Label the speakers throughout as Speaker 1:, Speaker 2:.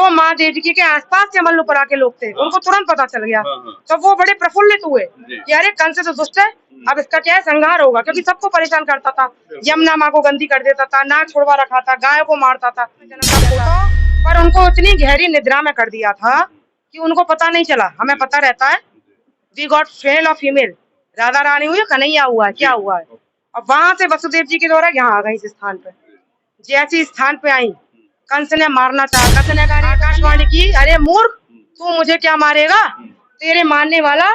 Speaker 1: जो माँ देवकी के आसपास के मल्लपुरा के लोग थे उनको तुरंत पता चल गया। तो वो बड़े प्रफुल्लित हुए कि अरे कंस तो दुष्ट है, अब इसका क्या है संहार होगा, क्योंकि सबको परेशान करता था, यमुना माँ को गंदी कर देता था, नाक छोड़वा रखा था, गाय को मारता था। पर उनको इतनी गहरी निद्रा में कर दिया था कि उनको पता नहीं चला। हमें पता रहता है वी गॉट फेल और फीमेल, राधा रानी हुई, कन्हैया हुआ है, क्या हुआ है। और वहां से वसुदेव जी के द्वारा यहाँ आ गई इस स्थान पे। जैसी स्थान पे आई कंस ने मारना चाहा, कंस ने कहा आकाशवाणी की, अरे मूर्ख तू मुझे क्या मारेगा, तेरे मारने वाला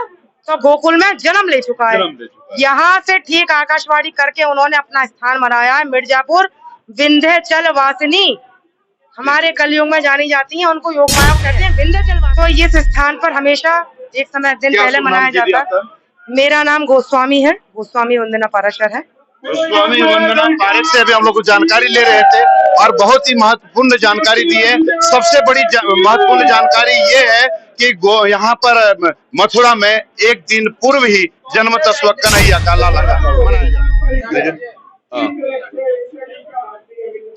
Speaker 1: तो गोकुल में जन्म ले चुका है। यहाँ से ठीक आकाशवाणी करके उन्होंने अपना स्थान बनाया है मिर्जापुर। विंध्याचल वासिनी हमारे कलयुग में जानी जाती हैं, उनको योग माया कहते हैं, विंध्याचल वासिनी। तो इस स्थान पर हमेशा एक समय दिन पहले मनाया जाता है। मेरा नाम गोस्वामी है, गोस्वामी वंदना पाराशर है।
Speaker 2: गोस्वामी वंदना पारक से अभी हम लोग जानकारी ले रहे थे और बहुत ही महत्वपूर्ण जानकारी दी है। सबसे बड़ी महत्वपूर्ण जानकारी ये है कि यहाँ पर मथुरा में एक दिन पूर्व ही जन्म तस्व कन्हैया का लाला मनाया जाता है।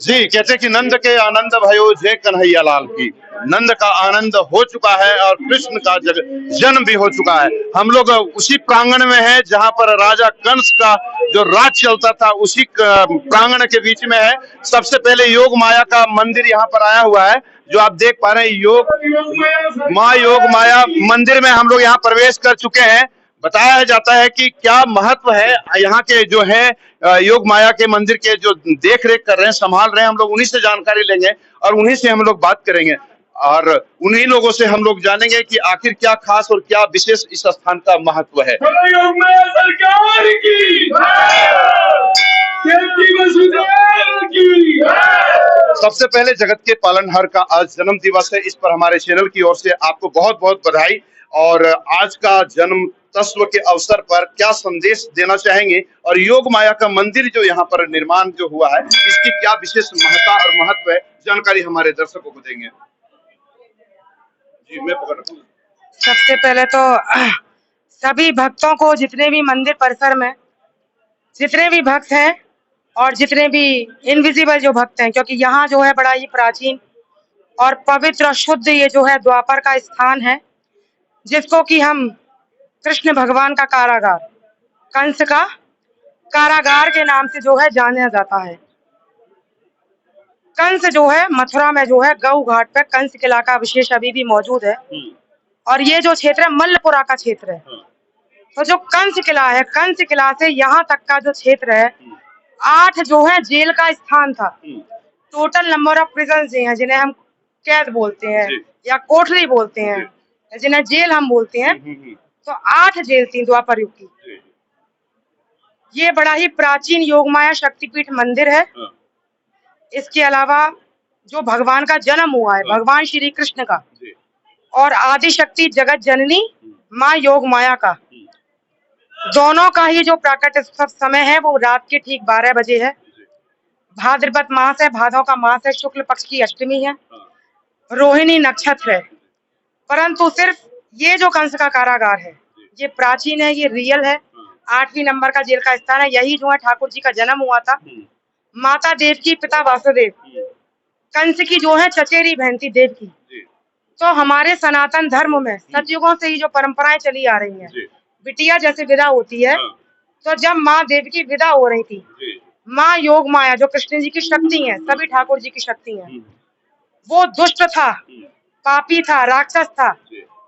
Speaker 2: जी कहते कि नंद के आनंद भयो जय कन्हैया लाल की। नंद का आनंद हो चुका है और कृष्ण का जन्म भी हो चुका है। हम लोग उसी प्रांगण में है जहां पर राजा कंस का जो राज चलता था, उसी प्रांगण के बीच में है। सबसे पहले योग माया का मंदिर यहाँ पर आया हुआ है, जो आप देख पा रहे हैं। योग माया मंदिर में हम लोग यहाँ प्रवेश कर चुके हैं। बताया जाता है कि क्या महत्व है यहाँ के जो है योग माया के मंदिर के जो देख रेख कर रहे हैं, संभाल रहे हैं। हम लोग उन्हीं से जानकारी लेंगे और उन्हीं से हम लोग बात करेंगे और उन्हीं लोगों से हम लोग जानेंगे कि आखिर क्या खास और क्या विशेष इस स्थान का महत्व है।
Speaker 3: योग माया सरकार की, की।
Speaker 2: सबसे पहले जगत के पालनहार का आज जन्म दिवस है। इस पर हमारे चैनल की ओर से आपको बहुत बहुत बधाई। और आज का जन्म तस्व के अवसर पर क्या संदेश देना चाहेंगे और योग माया का मंदिर जो यहाँ पर निर्माण जो हुआ है, इसकी क्या विशेष महत्ता और महत्व है, जानकारी हमारे दर्शकों को देंगे। जी मैं पकड़ रहा हूँ।
Speaker 1: सबसे पहले तो सभी भक्तों को, जितने भी मंदिर परिसर में जितने भी भक्त हैं और जितने भी इनविजिबल जो भक्त हैं, क्योंकि यहाँ जो है बड़ा ही प्राचीन और पवित्र शुद्ध ये जो है द्वापर का स्थान है, जिसको कि हम कृष्ण भगवान का कारागार, कंस का कारागार के नाम से जो है जाना जाता है। कंस जो है मथुरा में जो है गऊ घाट पे कंस किला का विशेष अभी भी मौजूद है। और ये जो क्षेत्र है मल्लपुरा का क्षेत्र है। तो जो कंस किला है, कंस किला से यहाँ तक का जो क्षेत्र है, 8 जो है जेल का स्थान था। टोटल नंबर ऑफ प्रिजन हैं, जिन्हें हम कैद बोलते हैं या कोठरी बोलते हैं, जिन्हें जेल हम बोलते हैं। तो 8 जेल थी द्वापर युग की। ये बड़ा ही प्राचीन योगमाया शक्तिपीठ मंदिर है। इसके अलावा जो भगवान का जन्म हुआ है, भगवान श्री कृष्ण का और आदि शक्ति जगत जननी माँ योग माया का, दोनों का ही जो प्राकट्य समय है वो रात के ठीक 12 बजे है। भाद्रपद मास है, भादव का मास है, शुक्ल पक्ष की अष्टमी है, रोहिणी नक्षत्र है। परंतु सिर्फ ये जो कंस का कारागार है ये प्राचीन है, ये रियल है। 8वीं नंबर का जेल का स्थान है। यही जो है ठाकुर जी का जन्म हुआ था। माता देवकी, पिता वासुदेव, कंस की जो है चचेरी बहन थी देवकी। तो हमारे सनातन धर्म में सतयुगों से ही जो परंपराएं चली आ रही हैं, बिटिया जैसे विदा होती है, तो जब माँ देवकी विदा हो रही थी, माँ योग माया जो कृष्ण जी की शक्ति है, सभी ठाकुर जी की शक्ति है, वो दुष्ट था, पापी था, राक्षस था,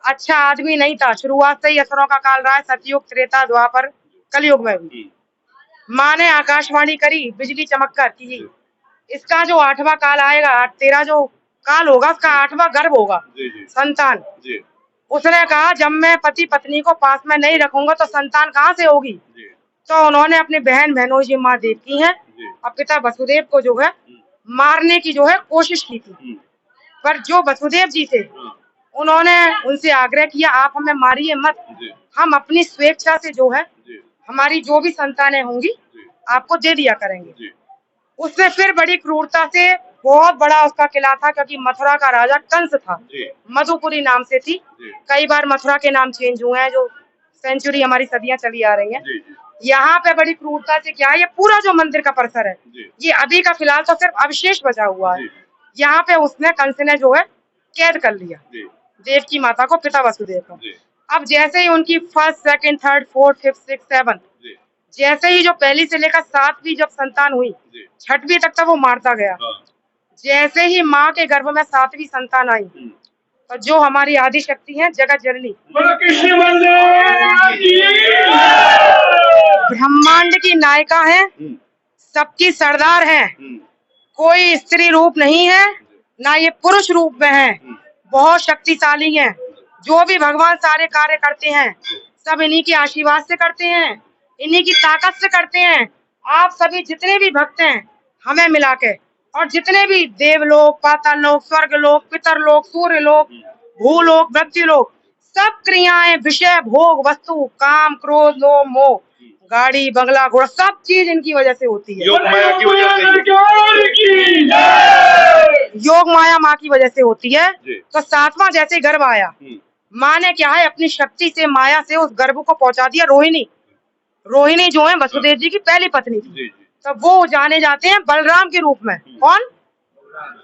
Speaker 1: अच्छा आदमी नहीं था। शुरुआत से ही असुरों का काल रहा है, सतयुग, त्रेता, द्वापर, कलयुग में भी। माँ ने आकाशवाणी करी बिजली चमककर कि इसका जो 8वां काल आएगा, तेरा जो काल होगा उसका 8वां गर्भ होगा, संतान। उसने कहा जब मैं पति पत्नी को पास में नहीं रखूंगा तो संतान कहाँ से होगी। तो उन्होंने अपनी बहन बहनों जी माँ देवकी हैं और पिता वसुदेव को जो है मारने की जो है कोशिश की थी। पर जो वसुदेव जी थे उन्होंने उनसे आग्रह किया आप हमें मारिए मत, हम अपनी स्वेच्छा से जो है हमारी जो भी संतानें होंगी आपको दे दिया करेंगे। उसने फिर बड़ी क्रूरता से, बहुत बड़ा उसका किला था क्योंकि मथुरा का राजा कंस था, मधुपुरी नाम से थी। कई बार मथुरा के नाम चेंज हुए हैं, जो सेंचुरी हमारी सदियां चली आ रही हैं। यहाँ पे बड़ी क्रूरता से क्या है, ये पूरा जो मंदिर का परिसर है ये अभी का फिलहाल तो सिर्फ अवशेष बचा हुआ है। यहाँ पे उसने कंस ने जो है कैद कर लिया
Speaker 2: जी
Speaker 1: देवकी माता को, पिता वसुदेव को।
Speaker 2: जी
Speaker 1: अब जैसे ही उनकी first, second, third, fourth, fifth, six, seven,
Speaker 2: जी
Speaker 1: जैसे ही जो पहली से लेकर 7वीं जब संतान हुई,
Speaker 2: जी
Speaker 1: 6वीं तक वो मारता गया।
Speaker 2: हाँ
Speaker 1: जैसे ही माँ के गर्भ में 7वीं संतान आई, और जो हमारी आदि शक्ति है, जगत जननी,
Speaker 3: बोलो कृष्ण बलदेव की
Speaker 1: ब्रह्मांड की नायिका है, सबकी सरदार है, कोई स्त्री रूप नहीं है, ना ये पुरुष रूप में है, बहुत शक्तिशाली है। जो भी भगवान सारे कार्य करते हैं, सब इन्हीं के आशीर्वाद से करते हैं, इन्हीं की ताकत से करते हैं। आप सभी जितने भी भक्त हैं, हमें मिला के, और जितने भी देवलोक, पाताल लोक, स्वर्ग लोक, पितर लोक, सूर्य लोक, भूलोक, मृत्यु लोक, सब क्रियाएं, विषय, भोग, वस्तु, काम, क्रोध, लोभ, मोह, गाड़ी, बंगला, घोड़ा, सब चीज इनकी वजह से होती है।
Speaker 2: योग माया की वजह से
Speaker 3: सरकार की जय।
Speaker 1: योग माया माँ की वजह से होती है।
Speaker 2: जी।
Speaker 1: तो 7वां जैसे गर्भ आया, माँ ने क्या है, अपनी शक्ति से, माया से उस गर्भ को पहुंचा दिया रोहिणी। रोहिणी जो है वसुदेव जी की पहली पत्नी थी।
Speaker 2: जी जी
Speaker 1: तो वो जाने जाते हैं बलराम के रूप में। कौन?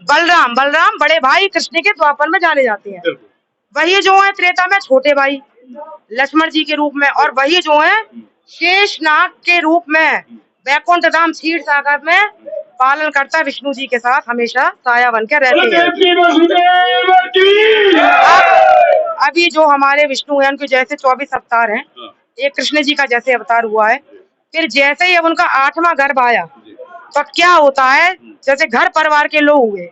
Speaker 1: बलराम। बलराम बड़े भाई कृष्ण के द्वापर में जाने जाते हैं।
Speaker 2: बिल्कुल
Speaker 1: वही जो है त्रेता में छोटे भाई लक्ष्मण जी के रूप में, और वही जो है शेषनाग के रूप में वैकुंठ धाम क्षीर सागर में पालन करता विष्णु जी के साथ हमेशा साया बन के रहते हैं।
Speaker 3: देवकी वसुदेव की
Speaker 1: अभी जो हमारे विष्णु है, उनके जैसे 24 अवतार हैं, एक कृष्ण जी का जैसे अवतार हुआ है। फिर जैसे ही अब उनका 8वां गर्भ आया, तो क्या होता है, जैसे घर परिवार के लोग हुए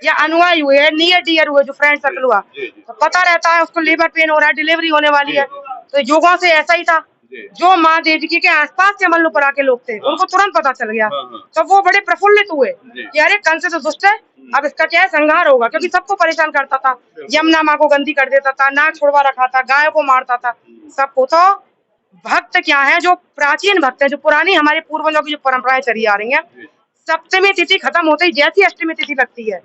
Speaker 1: या अनुयायी हुए, नियर डियर हुए, जो फ्रेंड सर्कल हुआ, तो पता रहता है उसको लेबर पेन हो रहा है, डिलीवरी होने वाली है। तो युगों से ऐसा ही था। जो माँ देवकी के आसपास के मल्लुपुरा के लोग थे, उनको तुरंत पता चल गया, तो वो बड़े प्रफुल्लित हुए कि अरे कंस तो दुष्ट है, अब इसका क्या है, संहार होगा। क्योंकि सबको परेशान करता था, यमुना माँ को गंदी कर देता था, नाक छोड़वा रखा था, गाय को मारता था, सबको। तो भक्त क्या है, जो प्राचीन भक्त है, जो पुरानी हमारे पूर्वजों की जो परंपराएं चली आ रही हैं, सप्तमी तिथि खत्म होते ही जैसी अष्टमी तिथि लगती है,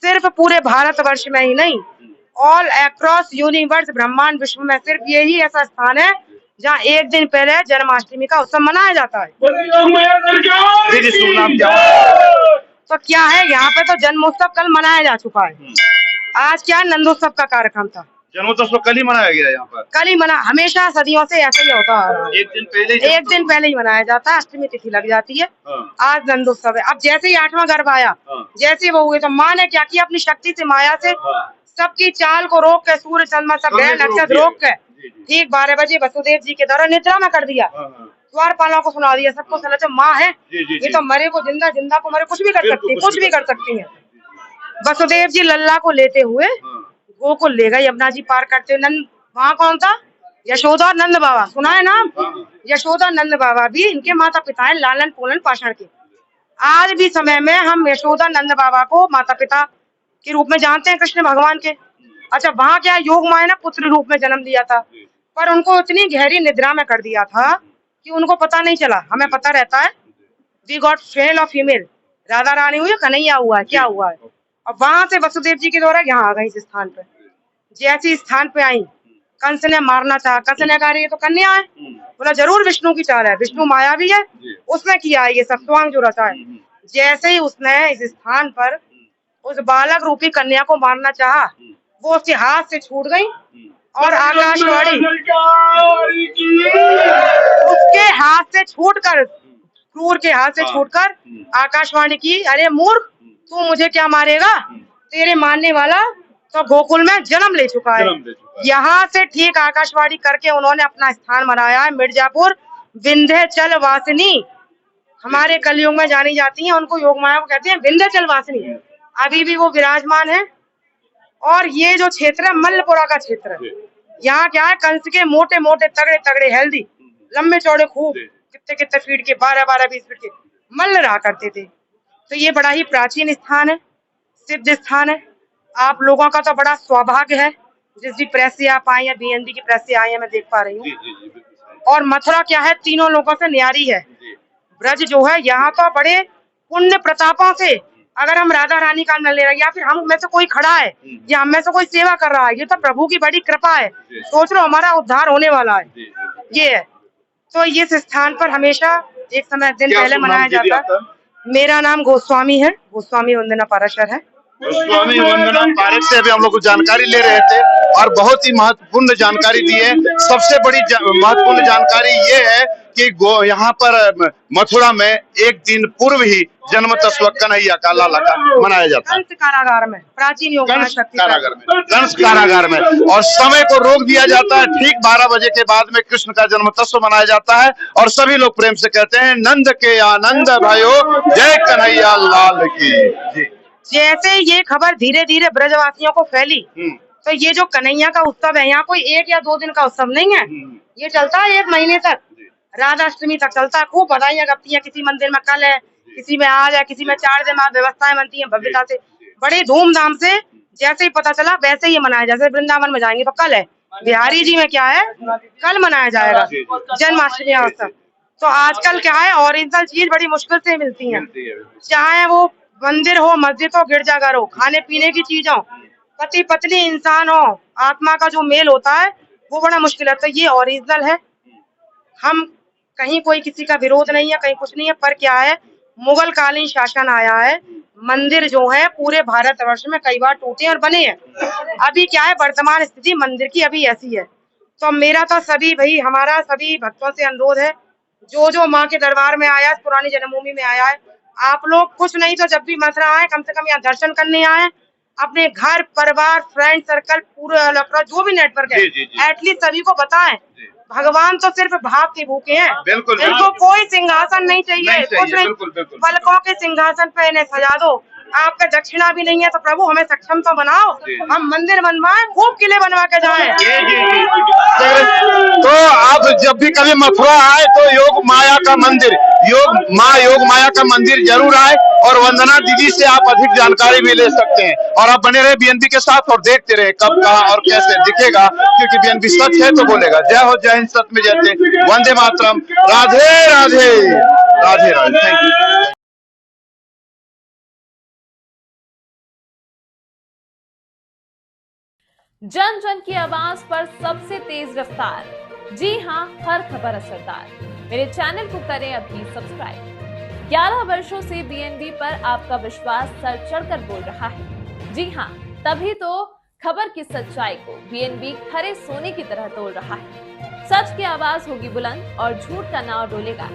Speaker 1: सिर्फ पूरे भारतवर्ष में ही नहीं, ऑल अक्रॉस यूनिवर्स, ब्रह्मांड विश्व में सिर्फ यही ऐसा स्थान है जहाँ एक दिन पहले जन्माष्टमी का उत्सव मनाया जाता है।
Speaker 3: बोलो योग माया सरकार
Speaker 2: जी, जी,
Speaker 3: की
Speaker 2: शुभ नाम क्या
Speaker 3: जय।
Speaker 1: तो क्या है, यहाँ पे तो जन्मोत्सव कल मनाया जा चुका है। आज क्या है, नंदोत्सव का कार्यक्रम था,
Speaker 2: जन्मोत्सव कल ही मनाया गया यहाँ पर।
Speaker 1: कल ही मना, हमेशा सदियों से ऐसा ही होता आ रहा है।
Speaker 2: एक दिन पहले
Speaker 1: एक दिन पहले ही मनाया जाता है, अष्टमी तिथि लग जाती है।
Speaker 2: हाँ,
Speaker 1: आज नंदोत्सव है। अब जैसे ही 8वां गर्भ आया,
Speaker 2: हाँ,
Speaker 1: जैसे वो हुए, तो माँ ने क्या किया, अपनी शक्ति से, माया से
Speaker 2: हाँ,
Speaker 1: सबकी चाल को रोक के, सूर्य चंद्रमा सब ग्रह नक्षत्र रोक के, ठीक 12 बजे वसुदेव जी के द्वारा निद्रा में कर दिया।
Speaker 2: हाँ, हाँ,
Speaker 1: द्वारपालों को सुना दिया, सबको समझ माँ है,
Speaker 2: जी, जी,
Speaker 1: ये तो मरे को जिंदा, जिंदा को मरे, कुछ भी कर सकती है, कुछ भी कर सकती है। वसुदेव जी लल्ला को लेते हुए गोकुल ले गए, यमुना जी पार करते हुए। नंद, वहाँ कौन था, यशोदा और नंद बाबा, सुना है नाम? यशोदा नंद बाबा भी इनके माता पिता है, लालन पोलन पाषाण के। आज भी समय में हम यशोदा नंद बाबा को माता पिता के रूप में जानते हैं, कृष्ण भगवान के। अच्छा, वहाँ क्या योग माया ने पुत्र रूप में जन्म दिया था, पर उनको इतनी गहरी निद्रा में कर दिया था कि उनको पता नहीं चला। हमें पता रहता है, we got fail of female, Radha Rani हुई, कन्हैया हुआ है, क्या हुआ है। और वहां से वसुदेव जी के द्वारा यहाँ आ गई इस स्थान पे। जैसी स्थान पे आई, कंस ने मारना चाहा, कंस ने कहा ये तो कन्या है, बोला जरूर विष्णु की चाल है, विष्णु माया भी है, उसने किया है ये सब स्वांग जो रचा है। जैसे ही उसने इस स्थान पर उस बालक रूपी कन्या को मारना चाहा, वो उसके हाथ से छूट गई, और आकाशवाणी
Speaker 3: सरकार की
Speaker 1: उसके हाथ से छूटकर, क्रूर के हाथ से छूटकर आकाशवाणी की, अरे मूर्ख, तू मुझे क्या मारेगा, तेरे मारने वाला तो गोकुल में जन्म ले चुका है। यहाँ से ठीक आकाशवाणी करके उन्होंने अपना स्थान बनाया है, मिर्जापुर विंध्याचल वासिनी, हमारे कलयुग में जानी जाती हैं, उनको योग माया को कहते हैं विंध्याचल वासिनी। अभी भी वो विराजमान है। और ये जो क्षेत्र है, मल्लपुरा का क्षेत्र है। यहाँ क्या है, कंस के मोटे मोटे तगड़े तगड़े हेल्दी लंबे चौड़े खूब कितने कितने फीट के, 12-12-20 फीट के मल्ल रहा करते थे। तो ये बड़ा ही प्राचीन स्थान है, सिद्ध स्थान है। आप लोगों का तो बड़ा सौभाग्य है, जिस भी प्रेस से आप आए हैं, बीएनडी की प्रेस से आए हैं, मैं देख पा रही हूँ। और मथुरा क्या है, तीनों लोगों से न्यारी है। ब्रज जो है, यहाँ तो बड़े पुण्य प्रतापों से, अगर हम राधा रानी का नाम ले रहे हैं, या फिर हम में से कोई खड़ा है, या हम में से कोई सेवा कर रहा है, ये तो प्रभु की बड़ी कृपा है। सोच लो, हमारा उद्धार होने वाला है, ये है। तो इस स्थान पर हमेशा एक समय दिन पहले मनाया जाता है। मेरा नाम गोस्वामी है, गोस्वामी वंदना पाराशर है।
Speaker 2: स्वामी वंदना पारेख से अभी हम लोग कुछ जानकारी ले रहे थे और बहुत ही महत्वपूर्ण जानकारी दी है। सबसे बड़ी महत्वपूर्ण जानकारी ये है कि यहाँ पर मथुरा में एक दिन पूर्व ही जन्मोत्सव कन्हैया का लाला का मनाया जाता है।
Speaker 1: कंस कारागार में, प्राचीन योग
Speaker 2: कंस कारागार में और समय को रोक दिया जाता है। ठीक 12 बजे के बाद में कृष्ण का जन्मोत्सव मनाया जाता है और सभी लोग प्रेम से कहते हैं नंद के आनंद भयो जय कन्हैया लाल की। जी।
Speaker 1: जैसे ये खबर धीरे धीरे ब्रजवासियों को फैली तो ये जो कन्हैया का उत्सव है यहाँ कोई 1 या 2 दिन का उत्सव नहीं है, ये चलता है 1 महीने तक, राधाष्टमी तक चलता है। खूब बधाइयां करती है, किसी मंदिर में कल है, किसी में आज है, किसी में 4 दिन बाद व्यवस्थाएं बनती है भव्यता से, बड़े धूमधाम से। जैसे ही पता चला वैसे ही मनाया, जैसे वृंदावन में जाएंगे तो कल है, बिहारी जी में क्या है कल मनाया जाएगा जन्माष्टमी उत्सव। तो आजकल क्या है ओरिजिनल चीज बड़ी मुश्किल से मिलती है, चाहे वो मंदिर हो, मस्जिद हो, गिरजाघर हो, खाने पीने की चीज हो, पति पत्नी इंसान हो, आत्मा का जो मेल होता है वो बड़ा मुश्किल है। तो ये ओरिजिनल है, हम कहीं कोई किसी का विरोध नहीं है, कहीं कुछ नहीं है, पर क्या है मुगल कालीन शासन आया है, मंदिर जो है पूरे भारतवर्ष में कई बार टूटे और बने हैं। अभी क्या है वर्तमान स्थिति मंदिर की अभी ऐसी है। तो मेरा तो सभी भाई हमारा सभी भक्तों से अनुरोध है, जो माँ के दरबार में आया है, पुरानी जन्मभूमि में आया है, आप लोग कुछ नहीं तो जब भी मथुरा आए कम से कम यहाँ दर्शन करने आए, अपने घर परिवार फ्रेंड सर्कल पूरे जो भी नेटवर्क है एटलीस्ट सभी को बताएं भगवान तो सिर्फ भाव के भूखे हैं।
Speaker 2: बिल्कुल,
Speaker 1: इनको कोई सिंहासन नहीं चाहिए, कुछ नहीं, पलकों के सिंहासन पे इन्हें सजा दो। आप पे दक्षिणा भी नहीं है तो प्रभु हमें सक्षम तो बनाओ, हम मंदिर बनवाएं, खूब किले बनवा के जाएं।
Speaker 2: तो आप जब भी कभी मथुरा आए तो योग माया का मंदिर योग माया का मंदिर जरूर आए और वंदना दीदी से आप अधिक जानकारी भी ले सकते हैं। और आप बने रहे बीएनबी के साथ और देखते रहे कब कहाँ और कैसे दिखेगा, क्योंकि बीएनबी सच है तो बोलेगा। जय हो, जय हिंद, सत्य में जयते, वंदे मातरम, राधे राधे राधे राधे। Thank you.
Speaker 4: जन जन की आवाज पर सबसे तेज रफ्तार, जी हाँ हर खबर असरदार। मेरे चैनल को करें अभी सब्सक्राइब। 11 वर्षों से बीएनबी पर आपका विश्वास सर चढ़कर बोल रहा है। जी हाँ, तभी तो खबर की सच्चाई को बीएनबी खरे सोने की तरह तोड़ रहा है। सच की आवाज होगी बुलंद और झूठ का नाव डोलेगा।